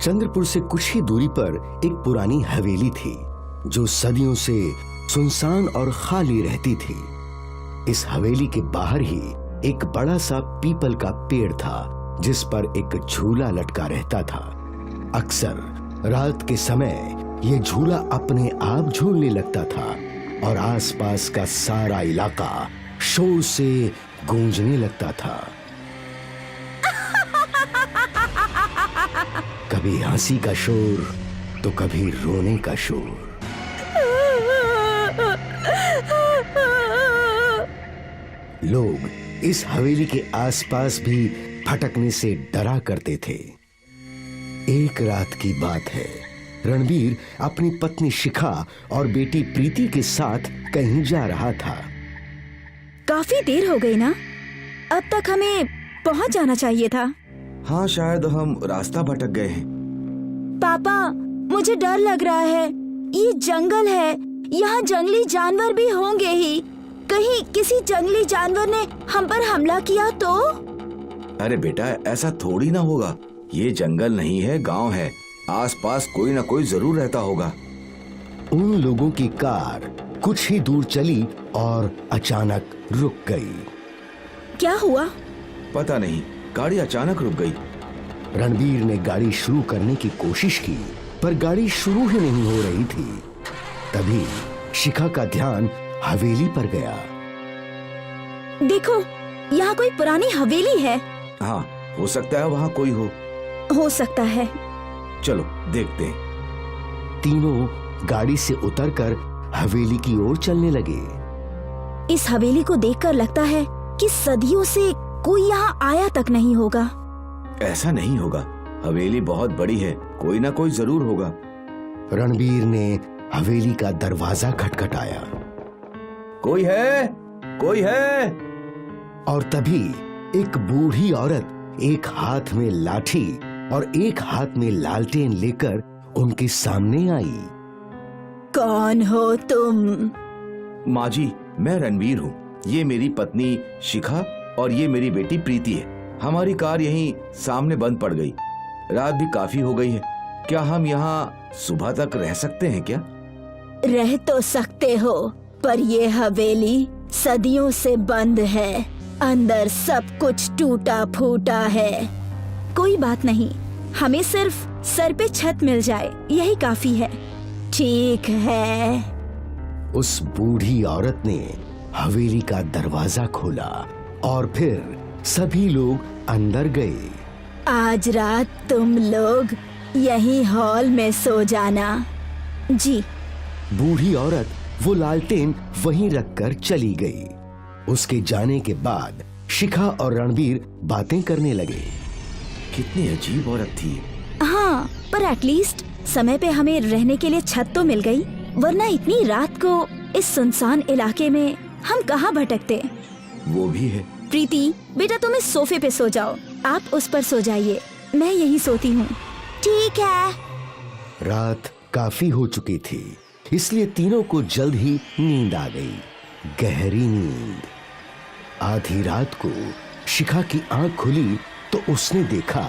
चंद्रपुर से कुछ ही दूरी पर एक पुरानी हवेली थी जो सदियों से सुनसान और खाली रहती थी। इस हवेली के बाहर ही एक बड़ा सा पीपल का पेड़ था जिस पर एक झूला लटका रहता था। अक्सर रात के समय ये झूला अपने आप झूलने लगता था और आसपास का सारा इलाका शोर से गूंजने लगता था। कभी हंसी का शोर तो कभी रोने का शोर। लोग इस हवेली के आसपास भी भटकने से डरा करते थे। एक रात की बात है, रणबीर अपनी पत्नी शिखा और बेटी प्रीति के साथ कहीं जा रहा था। काफी देर हो गई ना, अब तक हमें पहुंच जाना चाहिए था। हाँ, शायद हम रास्ता भटक गए हैं। पापा, मुझे डर लग रहा है। ये जंगल है, यहाँ जंगली जानवर भी होंगे ही। कहीं किसी जंगली जानवर ने हम पर हमला किया तो? अरे बेटा, ऐसा थोड़ी ना होगा। ये जंगल नहीं है, गांव है। आसपास कोई ना कोई जरूर रहता होगा। उन लोगों की कार कुछ ही दूर चली और अचानक रुक गई। क्या हुआ? पता नहीं, गाड़ी अचानक रुक गई। रणबीर ने गाड़ी शुरू करने की कोशिश की पर गाड़ी शुरू ही नहीं हो रही थी। तभी शिखा का ध्यान हवेली पर गया। देखो, यहाँ कोई पुरानी हवेली है। हाँ, हो सकता है वहाँ कोई हो सकता है। चलो देखते हैं। तीनों गाड़ी से उतरकर हवेली की ओर चलने लगे। इस हवेली को देखकर लगता है कि सदियों से कोई यहाँ आया तक नहीं होगा। ऐसा नहीं होगा, हवेली बहुत बड़ी है, कोई ना कोई जरूर होगा। रणबीर ने हवेली का दरवाजा खटखटाया। कोई है? कोई है? और तभी एक बूढ़ी औरत एक हाथ में लाठी और एक हाथ में लालटेन लेकर उनके सामने आई। कौन हो तुम? माँ जी, मैं रणबीर हूँ। ये मेरी पत्नी शिखा और ये मेरी बेटी प्रीति है। हमारी कार यहीं सामने बंद पड़ गई। रात भी काफी हो गई है। क्या हम यहाँ सुबह तक रह सकते हैं क्या? रह तो सकते हो, पर ये हवेली सदियों से बंद है। अंदर सब कुछ टूटा फूटा है। कोई बात नहीं, हमें सिर्फ सर पे छत मिल जाए, यही काफी है। ठीक है। उस बूढ़ी औरत ने हवेली का दरवाजा खोला और फिर सभी लोग अंदर गए। आज रात तुम लोग यहीं हॉल में सो जाना। जी। बूढ़ी औरत वो लालटेन वहीं रखकर चली गई। उसके जाने के बाद शिखा और रणबीर बातें करने लगे। कितनी अजीब औरत थी। हाँ, पर एटलीस्ट समय पे हमें रहने के लिए छत तो मिल गई, वरना इतनी रात को इस सुनसान इलाके में हम कहाँ भटकते। वो भी है। प्रीति, बेटा तुम इस सोफे पे सो जाओ, आप उस पर सो जाइए, मैं यहीं सोती हूँ। ठीक है। रात काफी हो चुकी थी, इसलिए तीनों को जल्द ही नींद आ गई, गहरी नींद। आधी रात को शिखा की आंख खुली तो उसने देखा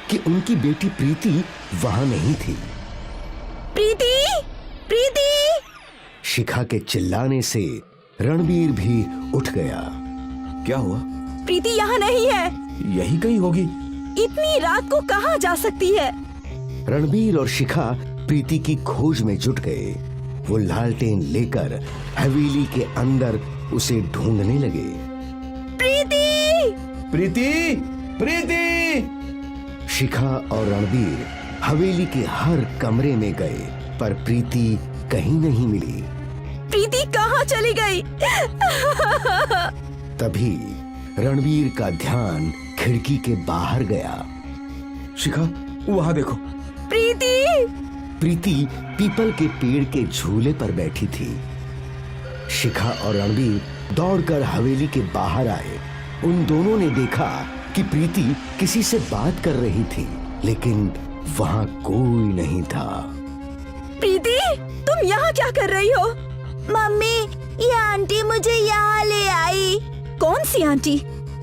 कि उनकी बेटी प्रीति वहां नहीं थी। प्रीति! प्रीति! शिखा के चिल्लाने से रणबीर भी उठ गया। क्या हुआ? प्रीति यहाँ नहीं है। यही कहीं होगी। इतनी रात को कहाँ जा सकती है? रणबीर और शिखा प्रीति की खोज में जुट गए। वो लालटेन लेकर हवेली के अंदर उसे ढूंढने लगे। प्रीति! प्रीति! प्रीति! शिखा और रणबीर हवेली के हर कमरे में गए पर प्रीति कहीं नहीं मिली। प्रीति कहाँ चली गई? तभी रणबीर का ध्यान खिड़की के बाहर गया। शिखा, वहाँ देखो। प्रीति! प्रीति पीपल के पेड़ के झूले पर बैठी थी। शिखा और रणबीर दौड़कर हवेली के बाहर आए। उन दोनों ने देखा कि प्रीति किसी से बात कर रही थी, लेकिन वहाँ कोई नहीं था। प्रीति, तुम यहाँ क्या कर रही हो? मम्मी, ये आंटी मुझे यहाँ ले आई। कौन सी आंटी?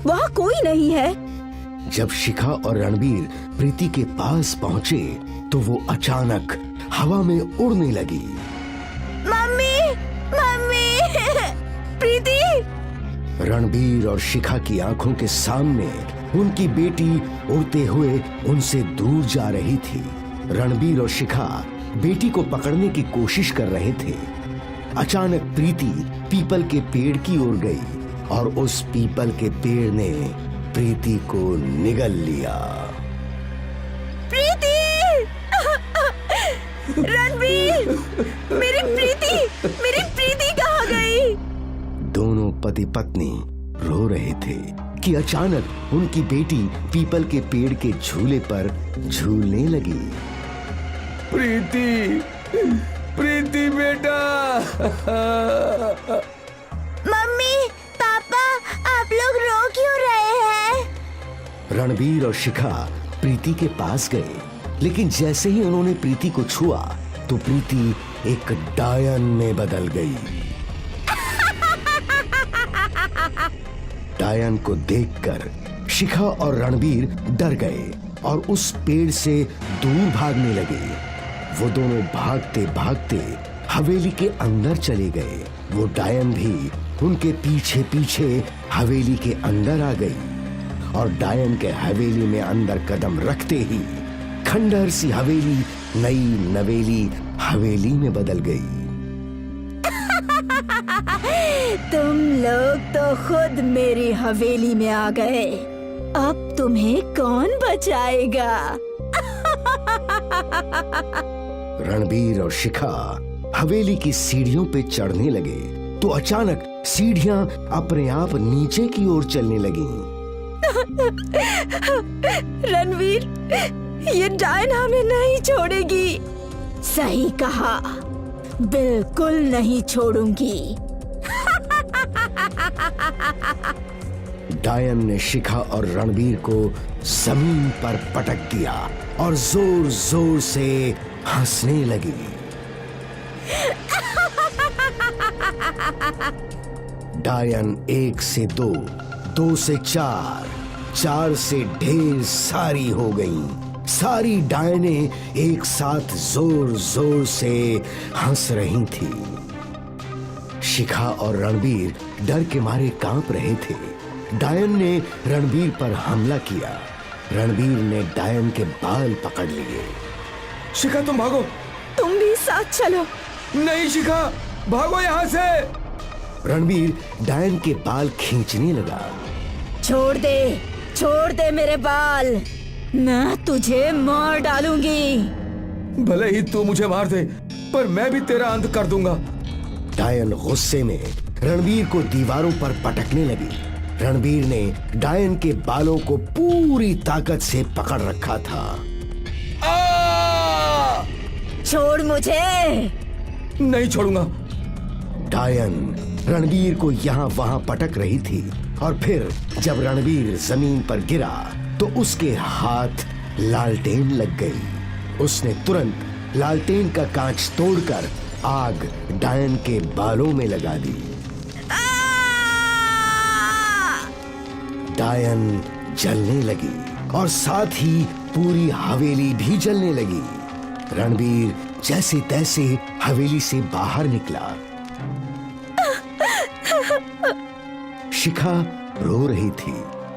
वहाँ कोई नहीं है। जब शिखा और रणबीर प्रीति के पास पहुँचे तो वो अचानक हवा में उड़ने लगी। मम्मी, मम्मी, प्रीति! रणबीर और शिखा की आंखों के सामने उनकी बेटी उड़ते हुए उनसे दूर जा रही थी। रणबीर और शिखा बेटी को पकड़ने की कोशिश कर रहे थे। अचानक प्रीति पीपल के पेड़ की ओर गई और उस पीपल के पेड़ ने प्रीति को निगल लिया। प्रीति! रणबीर! मेरी प्रीति कहाँ गई? दोनों पति पत्नी रो रहे थे कि अचानक उनकी बेटी पीपल के पेड़ के झूले पर झूलने लगी। प्रीति, प्रीति बेटा। मम्मी, पापा, आप लोग रो क्यों रहे हैं? रणबीर और शिखा प्रीति के पास गए, लेकिन जैसे ही उन्होंने प्रीति को छुआ तो प्रीति एक डायन में बदल गई। डायन को देखकर शिखा और रणबीर डर गए और उस पेड़ से दूर भागने लगे। वो दोनों भागते भागते हवेली के अंदर चले गए। वो डायन भी उनके पीछे पीछे हवेली के अंदर आ गई और डायन के हवेली में अंदर कदम रखते ही खंडहर सी हवेली नई नवेली हवेली में बदल गई। तुम लोग तो खुद मेरी हवेली में आ गए। अब तुम्हें कौन बचाएगा? रणबीर और शिखा हवेली की सीढ़ियों पे चढ़ने लगे तो अचानक सीढ़ियां अपने आप नीचे की ओर चलने लगीं। रणवीर, ये डायन हमें नहीं छोड़ेगी। सही कहा, बिल्कुल नहीं छोड़ूंगी। डायन ने शिखा और रणबीर को जमीन पर पटक दिया और जोर जोर से हंसने लगी। डायन 1 से 2, 2 से 4, 4 से ढेर सारी हो गईं। सारी डायने एक साथ जोर जोर से हंस रही थी। शिखा और रणबीर डर के मारे कांप रहे थे। डायन ने रणबीर पर हमला किया। रणबीर ने डायन के बाल पकड़ लिए। शिखा, तुम भागो। तुम भी साथ चलो। नहीं शिखा, भागो यहाँ से। रणबीर डायन के बाल खींचने लगा। छोड़ दे मेरे बाल, मैं तुझे मार डालूंगी। भले ही तू मुझे मार दे, पर मैं भी तेरा अंत कर दूंगा। डायन गुस्से में रणबीर को दीवारों पर पटकने लगी। रणबीर ने डायन के बालों को पूरी ताकत से पकड़ रखा था। छोड़ मुझे। नहीं छोड़ूंगा। डायन रणबीर को यहाँ वहाँ पटक रही थी और फिर जब रणबीर जमीन पर गिरा तो उसके हाथ लालटेन लग गई। उसने तुरंत लालटेन का कांच तोड़कर आग डायन के बालों में लगा दी। डायन जलने लगी और साथ ही पूरी हवेली भी जलने लगी। रणबीर जैसे तैसे हवेली से बाहर निकला। शिखा रो रही थी।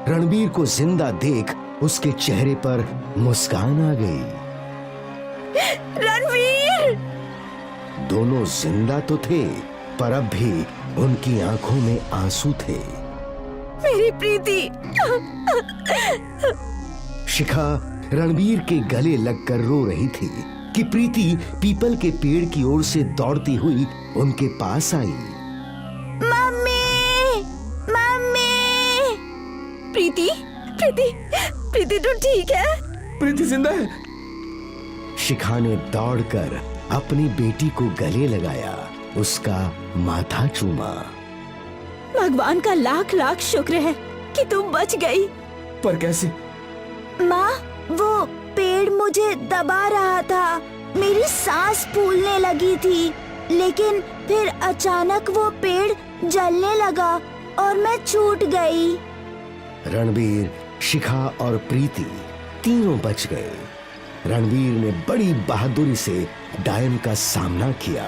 रणबीर को जिंदा देख उसके चेहरे पर मुस्कान आ गई। रणबीर! दोनों जिंदा तो थे, पर अब भी उनकी आंखों में आंसू थे। मेरी प्रीति! शिखा रणबीर के गले लगकर रो रही थी कि प्रीति पीपल के पेड़ की ओर से दौड़ती हुई उनके पास आई। मम्मी! मम्मी! प्रीति तू ठीक है? प्रीति जिंदा है। शिखा ने दौड़कर अपनी बेटी को गले लगाया, उसका माथा चूमा। भगवान का लाख लाख शुक्र है कि तुम बच गई। पर कैसे? माँ, वो पेड़ मुझे दबा रहा था, मेरी सांस फूलने लगी थी, लेकिन फिर अचानक वो पेड़ जलने लगा और मैं छूट गई। रणबीर, शिखा और प्रीति तीनों बच गए। रणवीर ने बड़ी बहादुरी से डायन का सामना किया।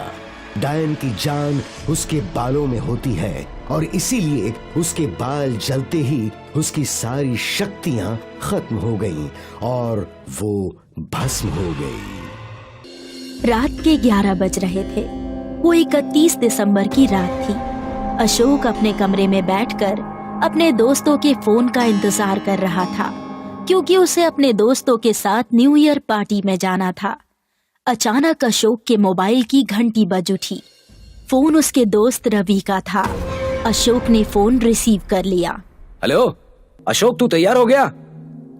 डायन की जान उसके बालों में होती है और इसीलिए उसके बाल जलते ही उसकी सारी शक्तियां खत्म हो गईं और वो भस्म हो गई। रात के 11 बज रहे थे। वो 31 दिसंबर की रात थी। अशोक अपने कमरे में बैठकर अपने दोस्तों के फोन का इंतजार कर रहा था, क्योंकि उसे अपने दोस्तों के साथ न्यू ईयर पार्टी में जाना था। अचानक अशोक के मोबाइल की घंटी बज उठी। फोन उसके दोस्त रवि का था। अशोक ने फोन रिसीव कर लिया। हेलो अशोक, तू तैयार हो गया?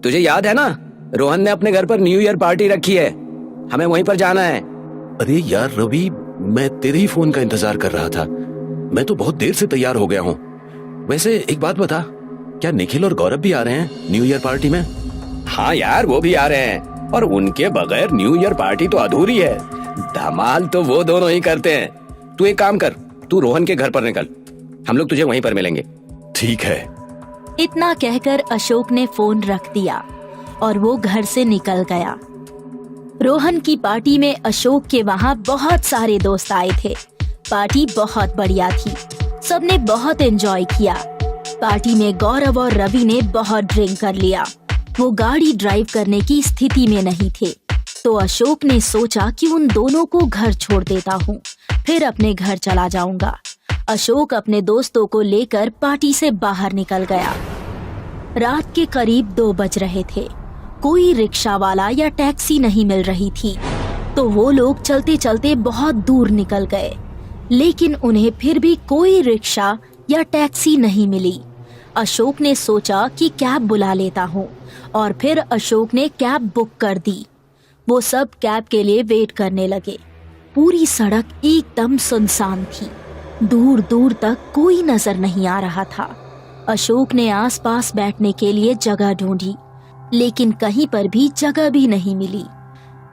तुझे याद है ना, रोहन ने अपने घर पर न्यू ईयर पार्टी रखी है, हमें वहीं पर जाना है। अरे यार रवि, मैं तेरे ही फोन का इंतजार कर रहा था। मैं तो बहुत देर से तैयार हो गया हूँ। वैसे एक बात बता, क्या निखिल और गौरव भी आ रहे हैं न्यू ईयर पार्टी में? हाँ यार, वो भी आ रहे हैं, और उनके बगैर न्यू ईयर पार्टी तो अधूरी है। धमाल तो वो दोनों ही करते हैं। तू एक काम कर, तू रोहन के घर पर निकल, हम लोग तुझे वहीं पर मिलेंगे। ठीक है। इतना कहकर अशोक ने फोन रख दिया और वो घर से निकल गया। रोहन की पार्टी में अशोक के वहाँ बहुत सारे दोस्त आए थे। पार्टी बहुत बढ़िया थी, सबने बहुत एंजॉय किया। पार्टी में गौरव और रवि ने बहुत ड्रिंक कर लिया। वो गाड़ी ड्राइव करने की स्थिति में नहीं थे, तो अशोक ने सोचा कि उन दोनों को घर छोड़ देता हूँ, फिर अपने घर चला जाऊंगा। अशोक अपने दोस्तों को लेकर पार्टी से बाहर निकल गया। रात के करीब 2 बज रहे थे। कोई रिक्शा वाला या टैक्सी नहीं मिल रही थी, तो वो लोग चलते चलते बहुत दूर निकल गए, लेकिन उन्हें फिर भी कोई रिक्शा या टैक्सी नहीं मिली। अशोक ने सोचा कि कैब बुला लेता हूँ, और फिर अशोक ने कैब बुक कर दी। वो सब कैब के लिए वेट करने लगे। पूरी सड़क एकदम सुनसान थी, दूर दूर तक कोई नजर नहीं आ रहा था। अशोक ने आसपास बैठने के लिए जगह ढूंढी, लेकिन कहीं पर भी जगह भी नहीं मिली।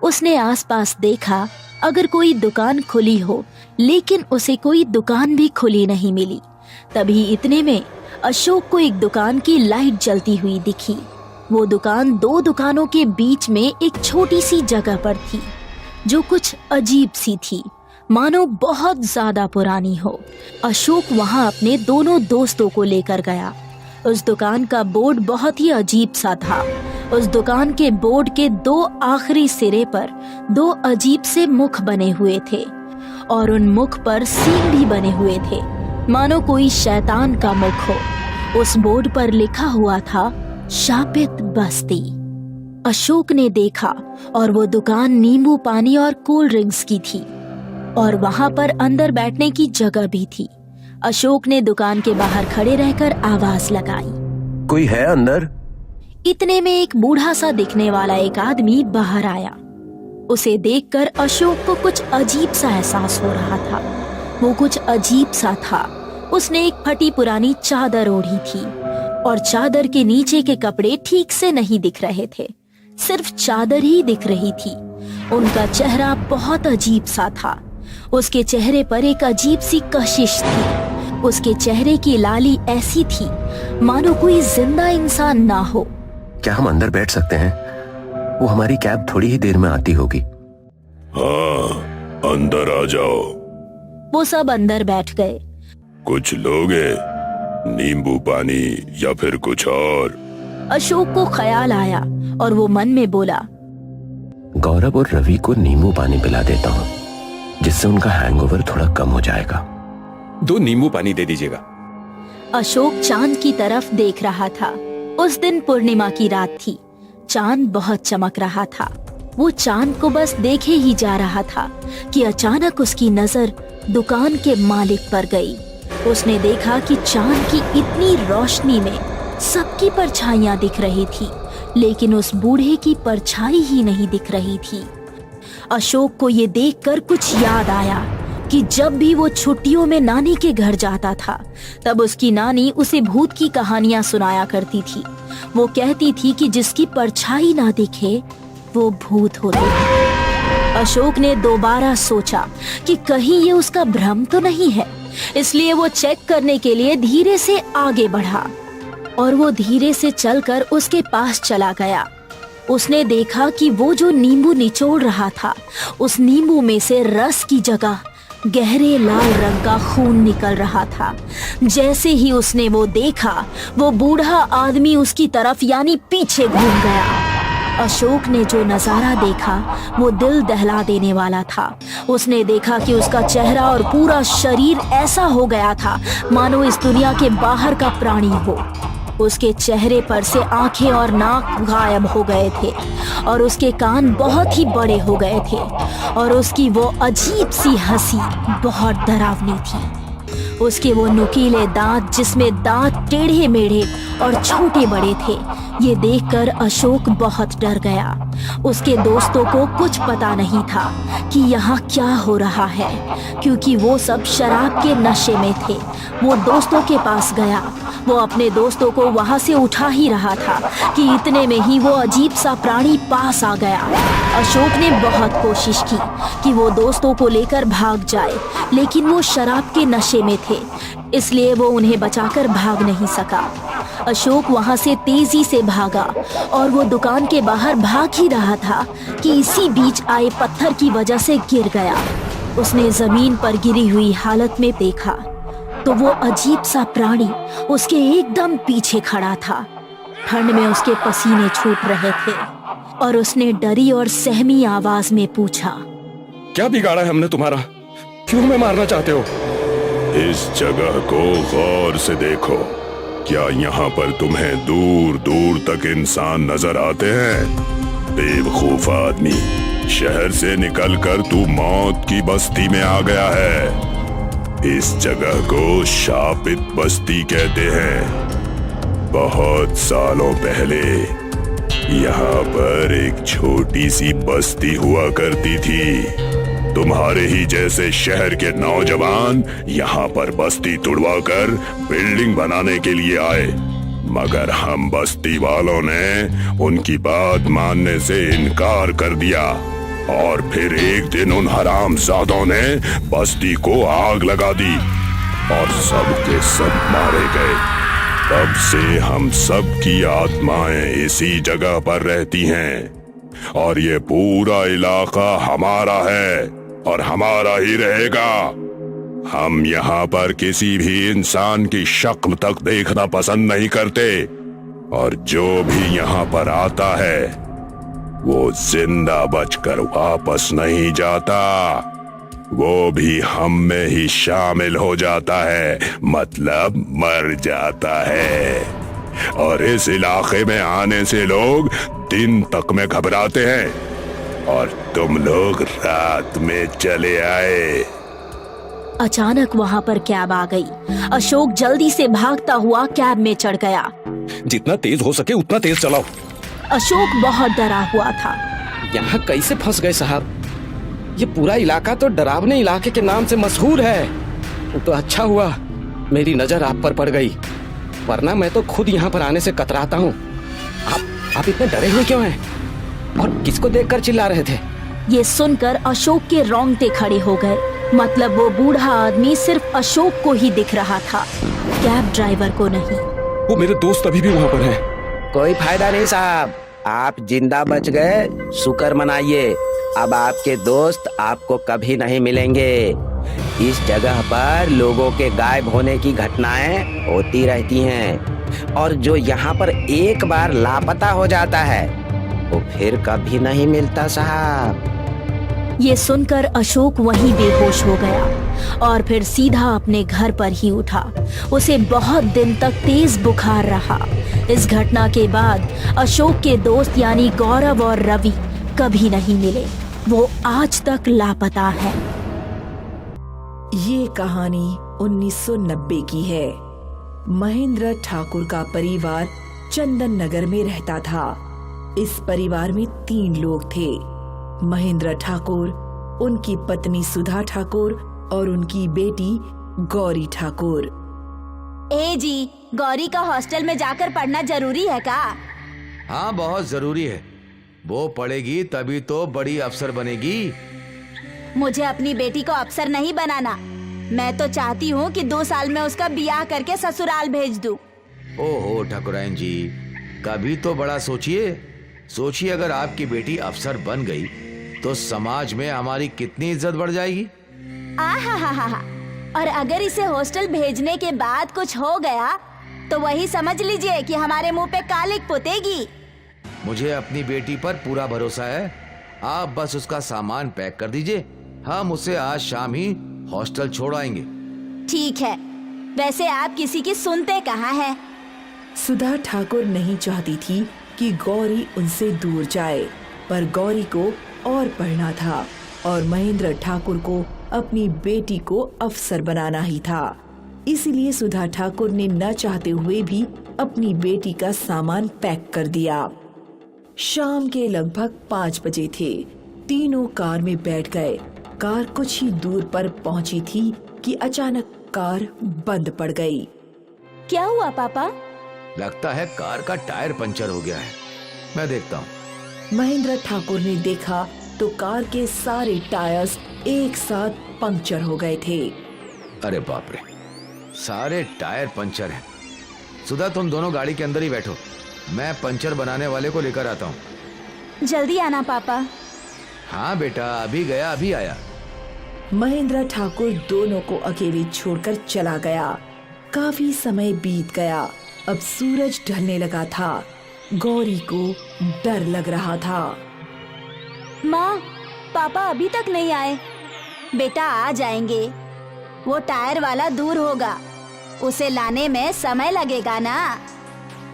उसने आसपास देखा अगर कोई दुकान खुली हो, लेकिन उसे कोई दुकान भी खुली नहीं मिली। तभी इतने में अशोक को एक दुकान की लाइट जलती हुई दिखी। वो दुकान 2 दुकानों के बीच में एक छोटी सी जगह पर थी, जो कुछ अजीब सी थी, मानो बहुत ज्यादा पुरानी हो। अशोक वहां अपने दोनों दोस्तों को लेकर गया। उस दुकान का बोर्ड बहुत ही अजीब सा था। उस दुकान के बोर्ड के 2 आखिरी सिरे पर 2 अजीब से मुख बने हुए थे, और उन मुख पर सींग भी बने हुए थे, मानो कोई शैतान का मुख हो। उस बोर्ड पर लिखा हुआ था शापित बस्ती। अशोक ने देखा और वो दुकान नींबू पानी और कोल्ड ड्रिंक्स की थी, और वहां पर अंदर बैठने की जगह भी थी। अशोक ने दुकान के बाहर खड़े रहकर आवाज लगाई, कोई है अंदर? इतने में एक बूढ़ा सा दिखने वाला एक आदमी बाहर आया। उसे देखकर अशोक को कुछ अजीब सा एहसास हो रहा था। वो कुछ अजीब सा था। उसने एक फटी पुरानी चादर ओढ़ी थी, और चादर के नीचे के कपड़े ठीक से नहीं दिख रहे थे, सिर्फ चादर ही दिख रही थी। उनका चेहरा बहुत अजीब सा था। उसके चेहरे पर एक अजीब सी कशिश थी। उसके चेहरे की लाली ऐसी थी मानो कोई जिंदा इंसान ना हो। क्या हम अंदर बैठ सकते हैं? वो हमारी कैब थोड़ी ही देर में आती होगी। हाँ, अंदर आ जाओ। वो सब अंदर बैठ गए। कुछ लोगे? नींबू पानी या फिर कुछ और? अशोक को ख्याल आया और वो मन में बोला, गौरव और रवि को नींबू पानी पिला देता हूँ, जिससे उनका हैंगओवर थोड़ा कम हो जाएगा। 2 नींबू पानी दे दीजिएगा। अशोक चांद की तरफ देख रहा था। उस दिन पूर्णिमा की रात थी। चांद बहुत चमक रहा था। वो चांद को बस देखे ही जा रहा था कि अचानक उसकी नजर दुकान के मालिक पर गई। उसने देखा कि चांद की इतनी रोशनी में सबकी परछाइयां दिख रही थी, लेकिन उस बूढ़े की परछाई ही नहीं दिख रही थी। अशोक को ये देखकर कुछ याद आया कि जब भी वो छुट्टियों में नानी के घर जाता था, तब उसकी नानी उसे भूत की कहानियां सुनाया करती थी। वो कहती थी कि जिसकी परछाई ना दिखे वो भूत होते हैं। अशोक ने दोबारा सोचा कि कहीं ये उसका भ्रम तो नहीं है, इसलिए वो चेक करने के लिए धीरे से आगे बढ़ा, और वो धीरे से चलकर उसके पास चला गया। उसने देखा कि वो जो नींबू निचोड़ रहा था, उस नींबू में से रस की जगह गहरे लाल रंग का खून निकल रहा था। जैसे ही उसने वो देखा, वो बूढ़ा आदमी उसकी तरफ यानी पीछे घूम गया। अशोक ने जो नजारा देखा वो दिल दहला देने वाला था। उसने देखा कि उसका चेहरा और पूरा शरीर ऐसा हो गया था मानो इस दुनिया के बाहर का प्राणी हो। उसके चेहरे पर से आंखें और नाक गायब हो गए थे और उसके कान बहुत ही बड़े हो गए थे और उसकी वो अजीब सी हंसी बहुत डरावनी थी। उसके वो नुकीले दांत, जिसमें दांत टेढ़े मेढ़े और छोटे बड़े थे, ये देखकर अशोक बहुत डर गया। उसके दोस्तों को कुछ पता नहीं था कि यहाँ क्या हो रहा है, क्योंकि वो सब शराब के नशे में थे। वो दोस्तों के पास गया। वो अपने दोस्तों को वहाँ से उठा ही रहा था कि इतने में ही वो अजीब सा प्राणी पास आ गया। अशोक ने बहुत कोशिश की कि वो दोस्तों को लेकर भाग जाए, लेकिन वो शराब के नशे में थे, इसलिए वो उन्हें बचाकर भाग नहीं सका। अशोक वहाँ से तेजी से भागा और वो दुकान के बाहर भाग ही रहा था कि इसी बीच आए पत्थर की वजह से गिर गया। उसने जमीन पर गिरी हुई हालत में देखा तो वो अजीब सा प्राणी उसके एकदम पीछे खड़ा था। ठंड में उसके पसीने छूट रहे थे और उसने डरी और सहमी आवाज में पूछा, क्या बिगाड़ा है हमने तुम्हारा? क्यों हमें मारना चाहते हो? इस जगह को गौर से देखो। क्या यहाँ पर तुम्हें दूर दूर तक इंसान नजर आते हैं? बेवकूफ आदमी, शहर से निकलकर तू मौत की बस्ती में आ गया है। इस जगह को शापित बस्ती कहते हैं। बहुत सालों पहले यहाँ पर एक छोटी सी बस्ती हुआ करती थी। तुम्हारे ही जैसे शहर के नौजवान यहाँ पर बस्ती तुड़वाकर बिल्डिंग बनाने के लिए आए, मगर हम बस्ती वालों ने उनकी बात मानने से इनकार कर दिया और फिर एक दिन उन हरामजादों ने बस्ती को आग लगा दी और सब के सब मारे गए। तब से हम सब की आत्माएं इसी जगह पर रहती हैं और ये पूरा इलाका हमारा है और हमारा ही रहेगा। हम यहाँ पर किसी भी इंसान की शक्ल तक देखना पसंद नहीं करते और जो भी यहाँ पर आता है वो जिंदा बचकर वापस नहीं जाता, वो भी हम में ही शामिल हो जाता है, मतलब मर जाता है। और इस इलाके में आने से लोग दिन तक में घबराते हैं और तुम लोग रात में चले आए। अचानक वहाँ पर कैब आ गई। अशोक जल्दी से भागता हुआ कैब में चढ़ गया। जितना तेज हो सके उतना तेज चलाओ। अशोक बहुत डरा हुआ था। यहाँ कैसे फंस गए साहब? ये पूरा इलाका तो डरावने इलाके के नाम से मशहूर है। तो अच्छा हुआ मेरी नजर आप पर पड़ गई, वरना मैं तो खुद यहाँ पर आने से कतराता हूँ। आप इतने डरे हुए क्यों हैं? और किसको देखकर चिल्ला रहे थे? ये सुनकर अशोक के रोंगटे खड़े हो गए। मतलब वो बूढ़ा आदमी सिर्फ अशोक को ही दिख रहा था, कैब ड्राइवर को नहीं। वो मेरे दोस्त अभी भी वहाँ पर हैं। कोई फायदा नहीं साहब, आप जिंदा बच गए, शुक्र मनाइए। अब आपके दोस्त आपको कभी नहीं मिलेंगे। इस जगह पर लोगों के गायब होने की घटनाएं होती रहती हैं और जो यहाँ पर एक बार लापता हो जाता है वो फिर कभी नहीं मिलता साहब। ये सुनकर अशोक वहीं बेहोश हो गया और फिर सीधा अपने घर पर ही उठा। उसे बहुत दिन तक तेज बुखार रहा। इस घटना के बाद अशोक के दोस्त यानी गौरव और रवि कभी नहीं मिले। वो आज तक लापता है। ये कहानी 1990 की है। महेंद्र ठाकुर का परिवार चंदन नगर में रहता था। इस परिवार में 3 लोग थे, महेंद्र ठाकुर, उनकी पत्नी सुधा ठाकुर और उनकी बेटी गौरी ठाकुर। ए जी, गौरी का हॉस्टल में जाकर पढ़ना जरूरी है का? हाँ, बहुत जरूरी है। वो पढ़ेगी तभी तो बड़ी अफसर बनेगी। मुझे अपनी बेटी को अफसर नहीं बनाना। मैं तो चाहती हूँ कि 2 साल में उसका ब्याह करके ससुराल भेज दूँ। ओहो ठाकुराइन जी, कभी तो बड़ा सोचिए। सोचिए, अगर आपकी बेटी अफसर बन गई तो समाज में हमारी कितनी इज्जत बढ़ जाएगी। आहा, और अगर इसे हॉस्टल भेजने के बाद कुछ हो गया तो वही समझ लीजिए कि हमारे मुंह पे कालिक पुतेगी। मुझे अपनी बेटी पर पूरा भरोसा है, आप बस उसका सामान पैक कर दीजिए, हम उसे आज शाम ही हॉस्टल छोड़ आएंगे। ठीक है, वैसे आप किसी की सुनते कहाँ हैं? सुधा ठाकुर नहीं चाहती थी कि गौरी उनसे दूर जाए, पर गौरी को और पढ़ना था और महेंद्र ठाकुर को अपनी बेटी को अफसर बनाना ही था। इसीलिए सुधा ठाकुर ने न चाहते हुए भी अपनी बेटी का सामान पैक कर दिया। शाम के लगभग 5 बजे थे। तीनों कार में बैठ गए। कार कुछ ही दूर पर पहुंची थी कि अचानक कार बंद पड़ गई। क्या हुआ पापा? लगता है कार का टायर पंचर हो गया है, मैं देखता हूँ। महेंद्र ठाकुर ने देखा तो कार के सारे टायर्स एक साथ पंक्चर हो गए थे। अरे बाप रे, सारे टायर पंचर हैं। सुधा, तुम दोनों गाड़ी के अंदर ही बैठो, मैं पंचर बनाने वाले को लेकर आता हूँ। जल्दी आना पापा। हाँ बेटा, अभी गया अभी आया। महेंद्र ठाकुर दोनों को अकेले छोड़कर चला गया। काफी समय बीत गया। अब सूरज ढलने लगा था। गौरी को डर लग रहा था। माँ, पापा अभी तक नहीं आए। बेटा आ जाएंगे, वो टायर वाला दूर होगा, उसे लाने में समय लगेगा ना।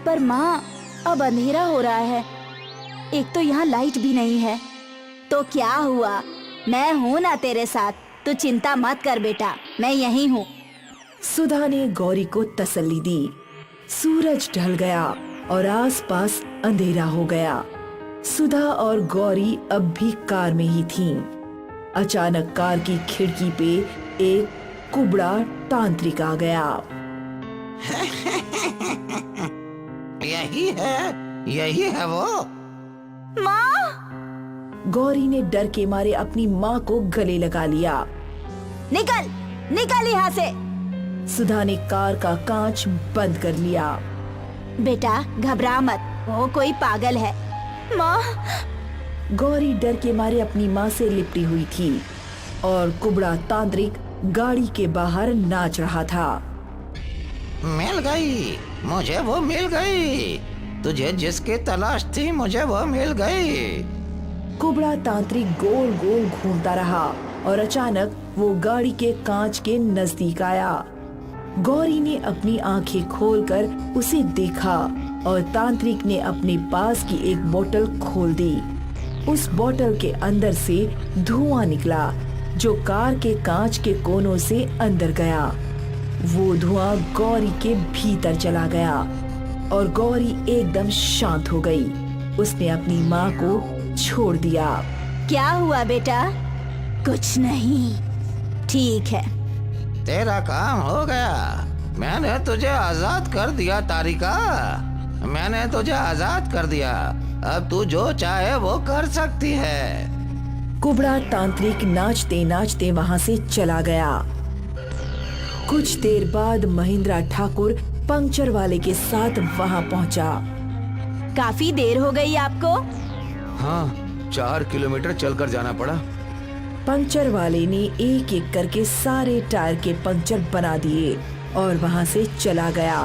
पर माँ, अब अंधेरा हो रहा है, एक तो यहाँ लाइट भी नहीं है। तो क्या हुआ, मैं हूँ ना तेरे साथ, तू चिंता मत कर बेटा, मैं यहीं हूँ। सुधा ने गौरी को तसल्ली दी। सूरज ढल गया और आसपास अंधेरा हो गया। सुधा और गौरी अब भी कार में ही थीं। अचानक कार की खिड़की पे एक कुबड़ा तांत्रिक आ गया। यही है वो। माँ! गौरी ने डर के मारे अपनी माँ को गले लगा लिया। निकल यहाँ से। सुधा ने कार का कांच बंद कर लिया। बेटा घबरा मत, वो कोई पागल है। माँ! गौरी डर के मारे अपनी माँ से लिपटी हुई थी और कुबड़ा तांत्रिक गाड़ी के बाहर नाच रहा था। मिल गई, मुझे वो मिल गई, तुझे जिसकी तलाश थी मुझे वो मिल गई। कुबड़ा तांत्रिक गोल गोल घूमता रहा और अचानक वो गाड़ी के कांच के नजदीक आया। गौरी ने अपनी आंखें खोलकर उसे देखा और तांत्रिक ने अपने पास की एक बोतल खोल दी। उस बोतल के अंदर से धुआं निकला जो कार के कांच के कोनों से अंदर गया। वो धुआं गौरी के भीतर चला गया और गौरी एकदम शांत हो गई। उसने अपनी माँ को छोड़ दिया। क्या हुआ बेटा? कुछ नहीं, ठीक है। तेरा काम हो गया, मैंने तुझे आजाद कर दिया तारिका, मैंने तुझे आजाद कर दिया। अब तू जो चाहे वो कर सकती है। कुबड़ा तांत्रिक नाचते नाचते वहाँ से चला गया। कुछ देर बाद महेंद्र ठाकुर पंक्चर वाले के साथ वहाँ पहुँचा। काफी देर हो गई आपको? हाँ, 4 किलोमीटर चलकर जाना पड़ा। पंक्चर वाले ने एक एक करके सारे टायर के पंक्चर बना दिए और वहाँ से चला गया।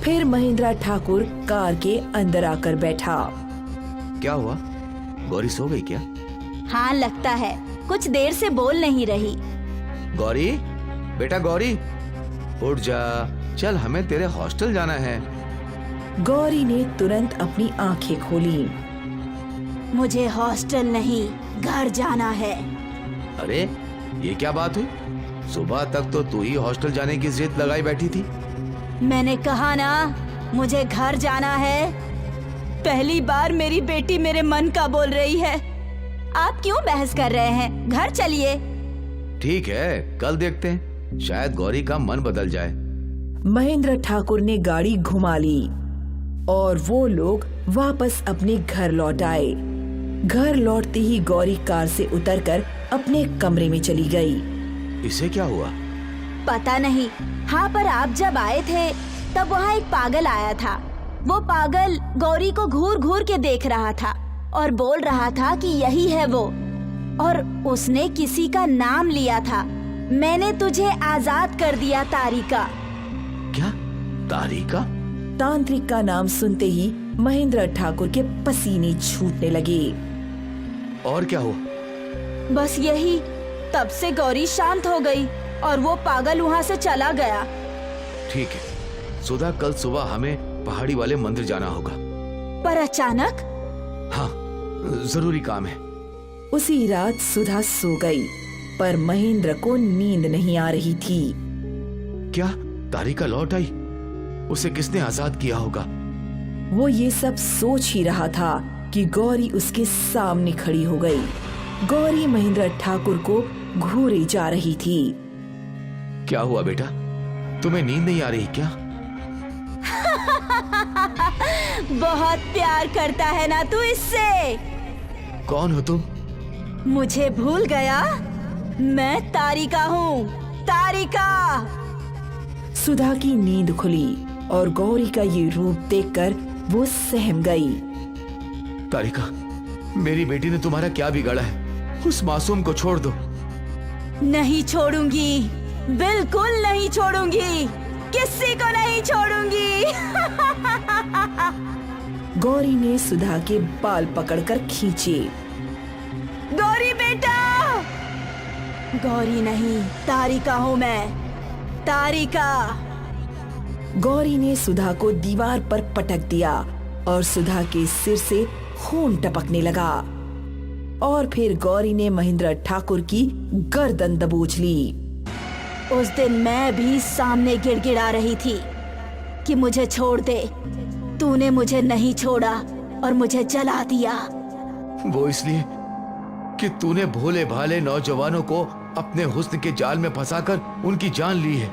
फिर महेंद्र ठाकुर कार के अंदर आकर बैठा। क्या हुआ, गौरी सो गई क्या? हाँ लगता है, कुछ देर से बोल नहीं रही। गौरी, बेटा गौरी, उठ जा, चल हमें तेरे हॉस्टल जाना है। गौरी ने तुरंत अपनी आंखें खोली। मुझे हॉस्टल नहीं, घर जाना है। अरे ये क्या बात हुई? सुबह तक तो तू ही हॉस्टल जाने की जिद लगाई बैठी थी। मैंने कहा ना, मुझे घर जाना है। पहली बार मेरी बेटी मेरे मन का बोल रही है। आप क्यों बहस कर रहे हैं? घर चलिए। ठीक है, कल देखते हैं, शायद गौरी का मन बदल जाए। महेंद्र ठाकुर ने गाड़ी घुमा ली और वो लोग वापस अपने घर लौट आए। घर लौटते ही गौरी कार से उतरकर अपने कमरे में चली गई। इसे क्या हुआ? पता नहीं। हाँ, पर आप जब आए थे तब वहाँ एक पागल आया था। वो पागल गौरी को घूर घूर के देख रहा था और बोल रहा था कि यही है वो, और उसने किसी का नाम लिया था। मैंने तुझे आजाद कर दिया तारिका। क्या? तारिका? तांत्रिक का नाम सुनते ही महेंद्र ठाकुर के पसीने छूटने लगे। और क्या हुआ? बस यही, तब से गौरी शांत हो गई और वो पागल वहाँ से चला गया। ठीक है सुधा, कल सुबह हमें पहाड़ी वाले मंदिर जाना होगा। पर अचानक? हाँ, जरूरी काम है। उसी रात सुधा सो गई, पर महेंद्र को नींद नहीं आ रही थी। क्या तारिका लौट आई? उसे किसने आजाद किया होगा? वो ये सब सोच ही रहा था कि गौरी उसके सामने खड़ी हो गई। गौरी महेंद्र ठाकुर को घूरे जा रही थी। क्या हुआ बेटा, तुम्हें नींद नहीं आ रही क्या? बहुत प्यार करता है ना तू इससे? कौन हो तुम? मुझे भूल गया? मैं तारिका हूँ, तारिका। सुधा की नींद खुली और गौरी का ये रूप देखकर वो सहम गई। तारिका, मेरी बेटी ने तुम्हारा क्या बिगाड़ा है? उस मासूम को छोड़ दो। नहीं छोड़ूंगी, बिल्कुल नहीं छोड़ूंगी, किसी को नहीं छोड़ूंगी। गौरी ने सुधा के बाल पकड़कर खींचे। गौरी बेटा! गौरी नहीं, तारिका हूँ मैं, तारिका। गौरी ने सुधा को दीवार पर पटक दिया और सुधा के सिर से खून टपकने लगा। और फिर गौरी ने महेंद्र ठाकुर की गर्दन दबोच ली। उस दिन मैं भी सामने गिड़गिड़ा रही थी कि मुझे छोड़ दे। तूने मुझे नहीं छोड़ा और मुझे जला दिया। वो इसलिए कि तूने भोले भाले नौजवानों को अपने हुस्न के जाल में फंसाकर उनकी जान ली है।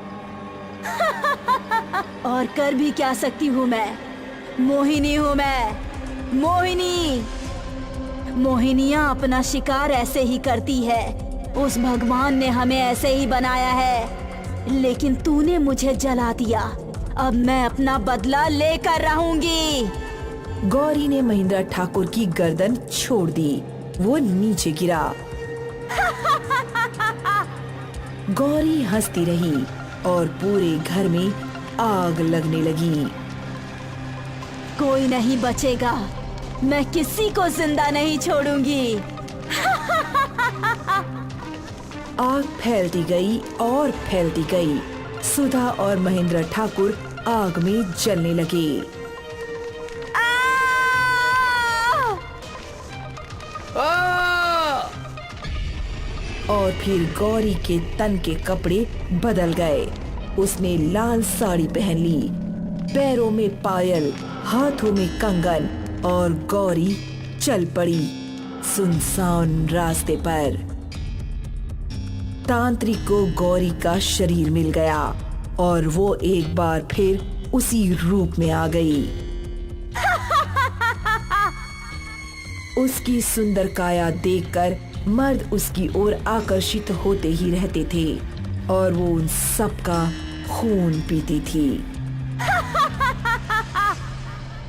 और कर भी क्या सकती हूँ मैं? मोहिनी हूँ मैं, मोहिनी। मोहिनियाँ अपना शिकार ऐसे ही करती है। उस भगवान ने हमें ऐसे ही बनाया है, लेकिन तूने मुझे जला दिया। अब मैं अपना बदला लेकर रहूंगी। गौरी ने महेंद्र ठाकुर की गर्दन छोड़ दी। वो नीचे गिरा। गौरी हंसती रही और पूरे घर में आग लगने लगी। कोई नहीं बचेगा, मैं किसी को जिंदा नहीं छोड़ूंगी। आग फैलती गई और फैलती गई। सुधा और महेंद्र ठाकुर आग में जलने लगे। और फिर गौरी के तन के कपड़े बदल गए। उसने लाल साड़ी पहन ली, पैरों में पायल, हाथों में कंगन, और गौरी चल पड़ी सुनसान रास्ते पर। तांत्रिक को गौरी का शरीर मिल गया और वो एक बार फिर उसी रूप में आ गई। उसकी सुंदर काया देखकर मर्द उसकी ओर आकर्षित होते ही रहते थे और वो उन सब का खून पीती थी।